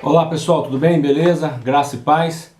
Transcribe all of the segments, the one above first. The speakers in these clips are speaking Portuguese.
Olá pessoal, tudo bem? Beleza? Graça e paz.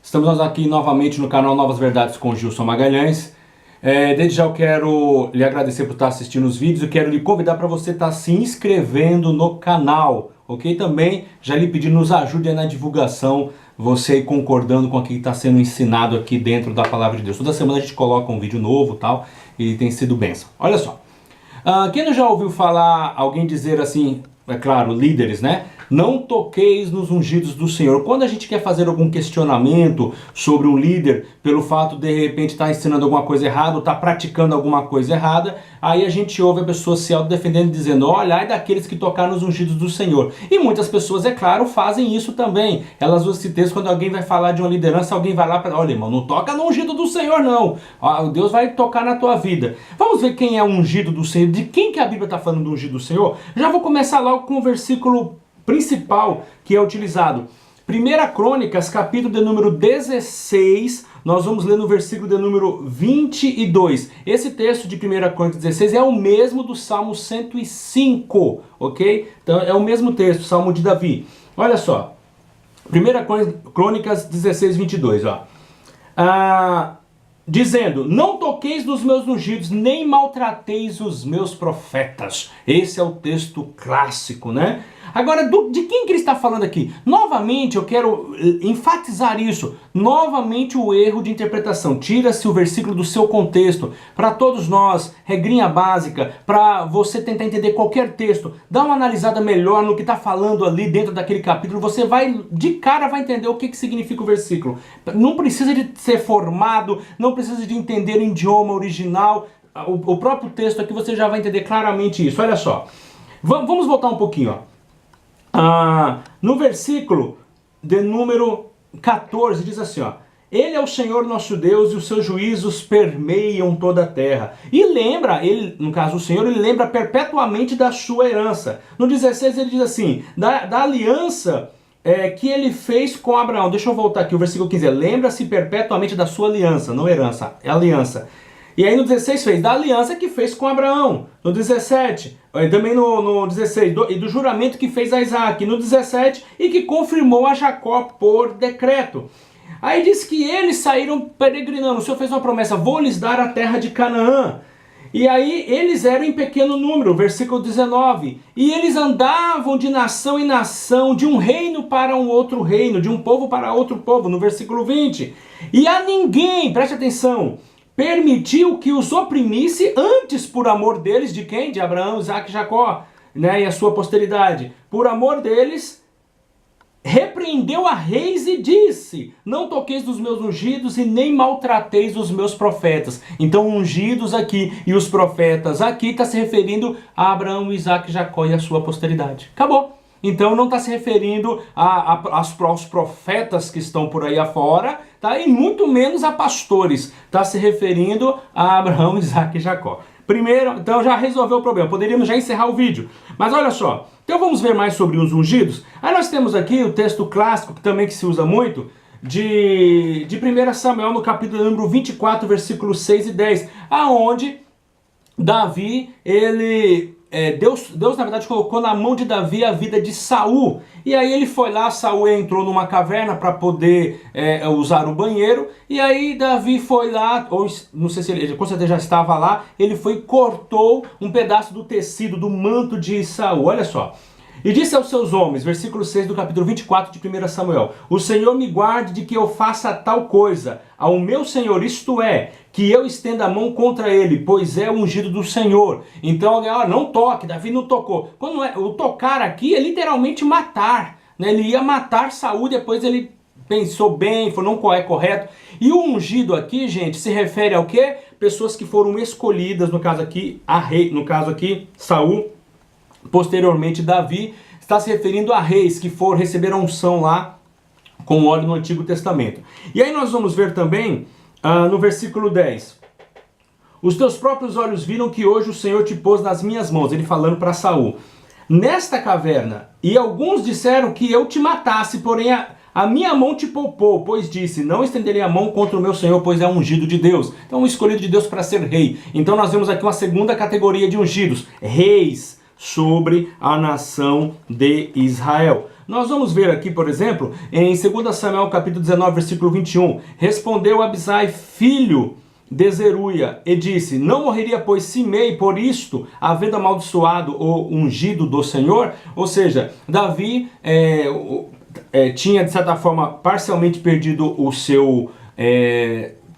Estamos nós aqui novamente no canal Novas Verdades com Gilson Magalhães. Desde já eu quero lhe agradecer por estar assistindo os vídeos. Eu quero lhe convidar para você estar se inscrevendo no canal, ok? Também já lhe pedir, nos ajude aí na divulgação, você aí concordando com o que está sendo ensinado aqui dentro da Palavra de Deus. Toda semana a gente coloca um vídeo novo tal, e tem sido bênção. Olha só, quem não já ouviu falar alguém dizer assim, é claro, líderes, né? Não toqueis nos ungidos do Senhor. Quando a gente quer fazer algum questionamento sobre um líder, pelo fato de repente estar ensinando alguma coisa errada, ou estar praticando alguma coisa errada, aí a gente ouve a pessoa se autodefendendo, dizendo, olha, ai daqueles que tocaram nos ungidos do Senhor. E muitas pessoas, é claro, fazem isso também. Elas usam esse texto quando alguém vai falar de uma liderança, alguém vai lá para, olha irmão, não toca no ungido do Senhor não. Deus vai tocar na tua vida. Vamos ver quem é o ungido do Senhor, de quem que a Bíblia está falando do ungido do Senhor? Já vou começar logo com o versículo principal que é utilizado. 1 Crônicas, capítulo de número 16, nós vamos ler no versículo de número 22. Esse texto de 1 Crônicas 16 é o mesmo do Salmo 105, ok? Então é o mesmo texto, Salmo de Davi. Olha só, 1 Crônicas 16, 22, ó. Dizendo, não toqueis nos meus ungidos, nem maltrateis os meus profetas. Esse é o texto clássico, né? Agora, de quem que ele está falando aqui? Novamente, eu quero enfatizar isso. Novamente o erro de interpretação. Tira-se o versículo do seu contexto. Para todos nós, regrinha básica, para você tentar entender qualquer texto, dá uma analisada melhor no que está falando ali dentro daquele capítulo. Você vai, de cara, vai entender o que significa o versículo. Não precisa de ser formado, não precisa de entender o idioma original. O próprio texto aqui você já vai entender claramente isso. Olha só. Vamos voltar um pouquinho, ó. No versículo de número 14 diz assim, ó: Ele é o Senhor nosso Deus e os seus juízos permeiam toda a terra. E lembra, ele, no caso o Senhor, ele lembra perpetuamente da sua herança. No 16 ele diz assim, da aliança que ele fez com Abraão. Deixa eu voltar aqui, o versículo 15. Lembra-se perpetuamente da sua aliança, não herança, é aliança. E aí no 16 fez, da aliança que fez com Abraão. No 17, também no 16, e do juramento que fez a Isaac. No 17, e que confirmou a Jacó por decreto. Aí diz que eles saíram peregrinando. O Senhor fez uma promessa, vou lhes dar a terra de Canaã. E aí eles eram em pequeno número, versículo 19. E eles andavam de nação em nação, de um reino para um outro reino, de um povo para outro povo, no versículo 20. E a ninguém, preste atenção, permitiu que os oprimisse antes por amor deles, de quem? De Abraão, Isaac e Jacó, né? E a sua posteridade. Por amor deles, repreendeu a reis e disse, não toqueis dos meus ungidos e nem maltrateis os meus profetas. Então ungidos aqui e os profetas aqui está se referindo a Abraão, Isaac, Jacó e a sua posteridade. Acabou. Então não está se referindo aos profetas que estão por aí afora, tá? E muito menos a pastores. Está se referindo a Abraão, Isaac e Jacó. Primeiro, então já resolveu o problema. Poderíamos já encerrar o vídeo. Mas olha só, então vamos ver mais sobre os ungidos. Aí nós temos aqui o texto clássico, que também se usa muito, de 1 Samuel, no capítulo número 24, versículos 6 e 10, aonde Davi, Deus na verdade colocou na mão de Davi a vida de Saul. E aí ele foi lá, Saul entrou numa caverna para poder usar o banheiro. E aí Davi foi lá, ou não sei se ele com certeza já estava lá, ele foi e cortou um pedaço do tecido, do manto de Saul. Olha só. E disse aos seus homens, versículo 6 do capítulo 24 de 1 Samuel, o Senhor me guarde de que eu faça tal coisa ao meu Senhor, isto é, que eu estenda a mão contra ele, pois é o ungido do Senhor. Então, não toque, Davi não tocou. O tocar aqui é literalmente matar, né? Ele ia matar Saul, depois ele pensou bem, falou, não é correto. E o ungido aqui, gente, se refere ao quê? Pessoas que foram escolhidas, no caso aqui, Saul. Posteriormente, Davi está se referindo a reis que receberam unção lá com óleo no Antigo Testamento. E aí nós vamos ver também no versículo 10. Os teus próprios olhos viram que hoje o Senhor te pôs nas minhas mãos. Ele falando para Saul. Nesta caverna. E alguns disseram que eu te matasse, porém a minha mão te poupou, pois disse, não estenderei a mão contra o meu Senhor, pois é ungido de Deus. Então, um escolhido de Deus para ser rei. Então nós vemos aqui uma segunda categoria de ungidos. Reis sobre a nação de Israel. Nós vamos ver aqui, por exemplo, em 2 Samuel capítulo 19, versículo 21. Respondeu Abisai, filho de Zeruia, e disse: não morreria, pois, Simei por isto, havendo amaldiçoado o ungido do Senhor? Ou seja, Davi tinha, de certa forma, parcialmente perdido o seu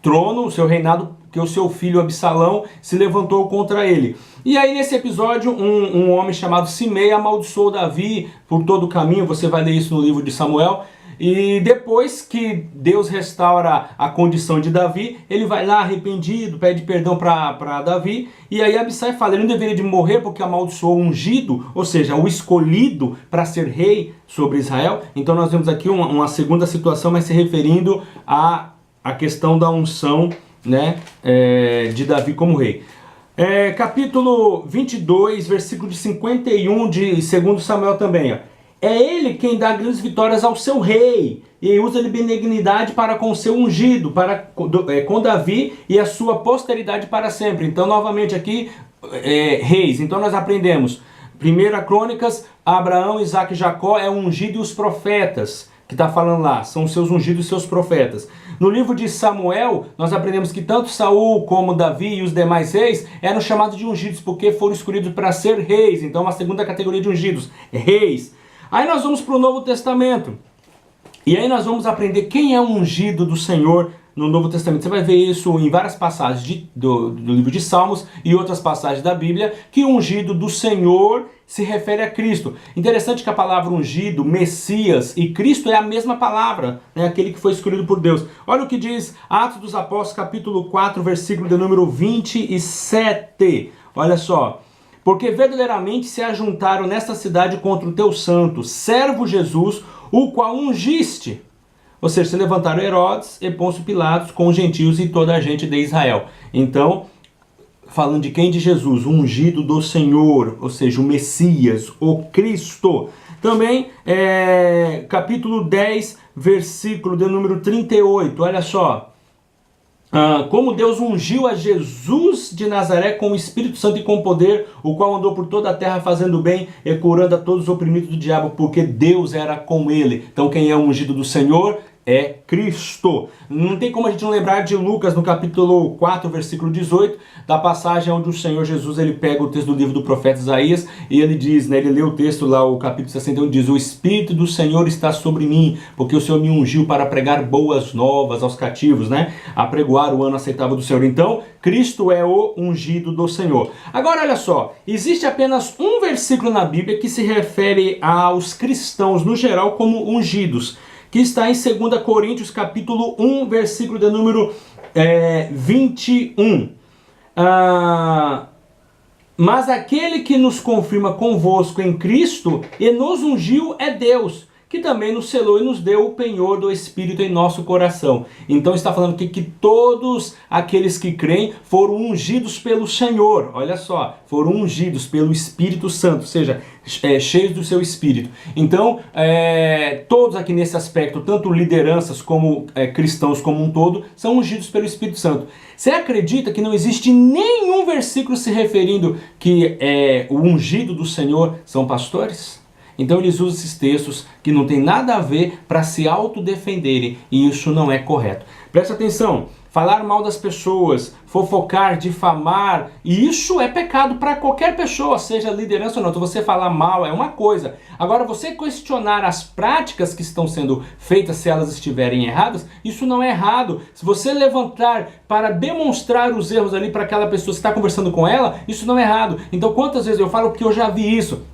trono, o seu reinado, que o seu filho Absalão se levantou contra ele. E aí nesse episódio, um homem chamado Simei amaldiçoou Davi por todo o caminho. Você vai ler isso no livro de Samuel. E depois que Deus restaura a condição de Davi, ele vai lá arrependido, pede perdão para Davi. E aí Abisai fala, ele não deveria de morrer porque amaldiçoou o ungido, ou seja, o escolhido para ser rei sobre Israel. Então nós vemos aqui uma segunda situação, mas se referindo à questão da unção, né, de Davi como rei. Capítulo 22, versículo de 51 de 2 Samuel também, ó. É ele quem dá grandes vitórias ao seu rei, e usa de benignidade para com o seu ungido, com Davi e a sua posteridade para sempre. Então, novamente aqui, reis. Então nós aprendemos, 1 Crônicas, Abraão, Isaac e Jacó é o ungido e os profetas, que está falando lá, são os seus ungidos e seus profetas. No livro de Samuel, nós aprendemos que tanto Saul como Davi e os demais reis eram chamados de ungidos, porque foram escolhidos para ser reis. Então, uma segunda categoria de ungidos, reis. Aí nós vamos para o Novo Testamento. E aí nós vamos aprender quem é o ungido do Senhor no Novo Testamento. Você vai ver isso em várias passagens do livro de Salmos e outras passagens da Bíblia, que o ungido do Senhor se refere a Cristo. Interessante que a palavra ungido, Messias e Cristo é a mesma palavra, né? Aquele que foi escolhido por Deus. Olha o que diz Atos dos Apóstolos, capítulo 4, versículo de número 27. Olha só. Porque verdadeiramente se ajuntaram nesta cidade contra o teu santo, servo Jesus, o qual ungiste. Ou seja, se levantaram Herodes e Pôncio Pilatos com os gentios e toda a gente de Israel. Então, falando de quem? De Jesus, o ungido do Senhor, ou seja, o Messias, o Cristo. Também, capítulo 10, versículo de número 38, olha só. Como Deus ungiu a Jesus de Nazaré com o Espírito Santo e com poder, o qual andou por toda a terra fazendo bem e curando a todos os oprimidos do diabo, porque Deus era com ele. Então quem é o ungido do Senhor é Cristo. Não tem como a gente não lembrar de Lucas no capítulo 4, versículo 18, da passagem onde o Senhor Jesus ele pega o texto do livro do profeta Isaías e ele diz, né, ele lê o texto lá, o capítulo 61, diz: o Espírito do Senhor está sobre mim, porque o Senhor me ungiu para pregar boas novas aos cativos, né, apregoar o ano aceitável do Senhor. Então, Cristo é o ungido do Senhor. Agora, olha só, existe apenas um versículo na Bíblia que se refere aos cristãos no geral como ungidos, que está em 2 Coríntios capítulo 1, versículo de número 21. Mas aquele que nos confirma convosco em Cristo e nos ungiu é Deus, que também nos selou e nos deu o penhor do Espírito em nosso coração. Então está falando que todos aqueles que creem foram ungidos pelo Senhor. Olha só, foram ungidos pelo Espírito Santo, ou seja, cheios do seu Espírito. Então, todos aqui nesse aspecto, tanto lideranças como cristãos como um todo, são ungidos pelo Espírito Santo. Você acredita que não existe nenhum versículo se referindo que o ungido do Senhor são pastores? Então eles usam esses textos que não tem nada a ver para se autodefenderem, e isso não é correto. Presta atenção, falar mal das pessoas, fofocar, difamar, e isso é pecado para qualquer pessoa, seja liderança ou não. Então você falar mal é uma coisa. Agora você questionar as práticas que estão sendo feitas, se elas estiverem erradas, isso não é errado. Se você levantar para demonstrar os erros ali para aquela pessoa que está conversando com ela, isso não é errado. Então quantas vezes eu falo que eu já vi isso?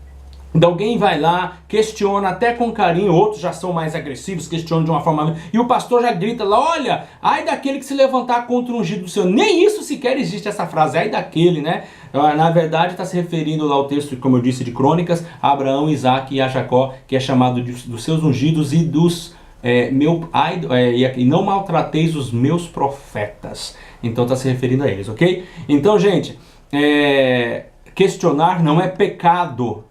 Então alguém vai lá, questiona até com carinho, outros já são mais agressivos, questionam de uma forma... E o pastor já grita lá, olha, ai daquele que se levantar contra o ungido do Senhor. Nem isso sequer existe essa frase, ai daquele, né? Na verdade está se referindo lá ao texto, como eu disse, de Crônicas, a Abraão, Isaac e a Jacó, que é chamado dos seus ungidos e dos... e não maltrateis os meus profetas. Então está se referindo a eles, ok? Então, gente, questionar não é pecado.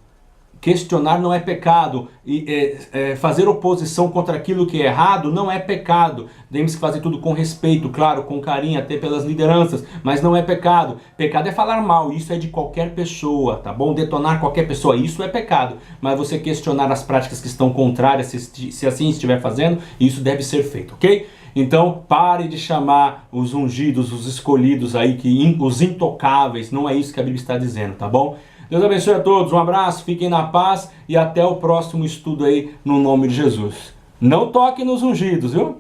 questionar não é pecado, e fazer oposição contra aquilo que é errado não é pecado. Temos que fazer tudo com respeito, claro, com carinho, até pelas lideranças, mas não é pecado. Pecado é falar mal, isso é de qualquer pessoa, tá bom? Detonar qualquer pessoa, isso é pecado. Mas você questionar as práticas que estão contrárias, se assim estiver fazendo, isso deve ser feito, ok? Então pare de chamar os ungidos, os escolhidos aí, os intocáveis, não é isso que a Bíblia está dizendo, tá bom? Deus abençoe a todos, um abraço, fiquem na paz e até o próximo estudo aí no nome de Jesus. Não toque nos ungidos, viu?